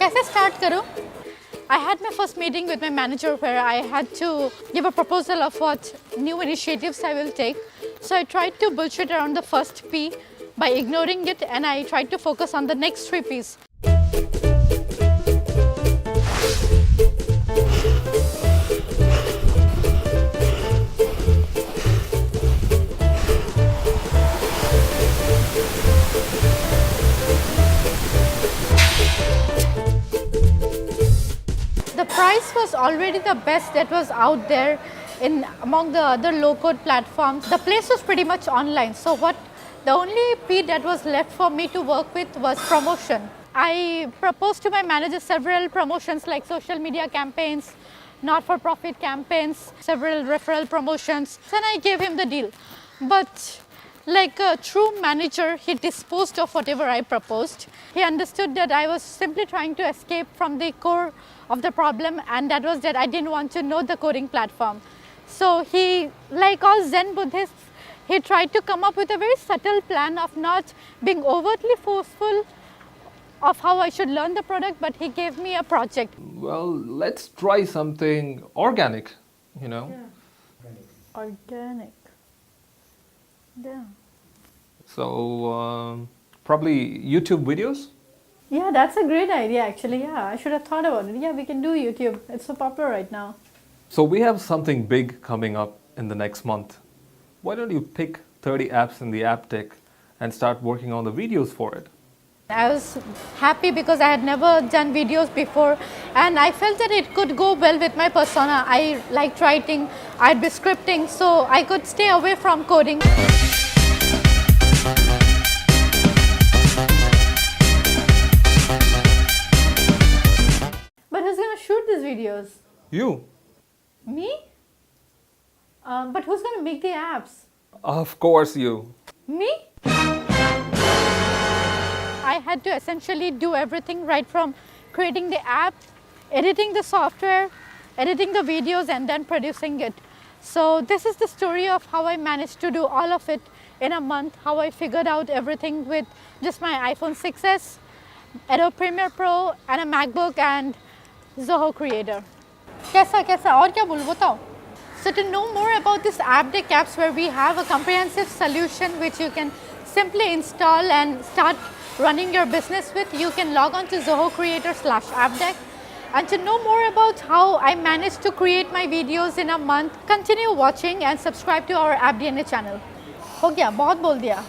कैसे start करूँ? I had my first meeting with my manager where I had to give a proposal of what new initiatives I will take. So I tried to bullshit around the first P by ignoring it, and I tried to focus on the next 3 Ps. The price was already the best that was out there among the other low-code platforms. The place was pretty much online. So the only P that was left for me to work with was promotion. I proposed to my manager several promotions like social media campaigns, not-for-profit campaigns, several referral promotions, and I gave him the deal. But like a true manager, he disposed of whatever I proposed. He understood that I was simply trying to escape from the core of the problem, and that was that I didn't want to know the coding platform. So he, like all Zen Buddhists, he tried to come up with a very subtle plan of not being overtly forceful of how I should learn the product, but he gave me a project. Well, let's try something organic, you know. Yeah. Organic. Yeah. So probably YouTube videos? Yeah, that's a great idea actually. Yeah, I should have thought about it. Yeah, we can do YouTube. It's so popular right now. So we have something big coming up in the next month. Why don't you pick 30 apps in the app tech and start working on the videos for it? I was happy because I had never done videos before, and I felt that it could go well with my persona. I liked writing, I'd be scripting, so I could stay away from coding. But who's gonna shoot these videos? You. Me? But who's gonna make the apps? Of course you. Me? I had to essentially do everything right from creating the app, editing the software, editing the videos, and then producing it. So this is the story of how I managed to do all of it in a month, how I figured out everything with just my iPhone 6s, Adobe Premiere Pro, and a MacBook, and Zoho Creator. कैसा और क्या बोलूं बताओ? So to know more about this app deck apps, where we have a comprehensive solution which you can simply install and start running your business with, you can log on to Zoho Creator/appdeck. And to know more about how I managed to create my videos in a month, continue watching and subscribe to our App DNA channel. हो गया, बहुत बोल दिया.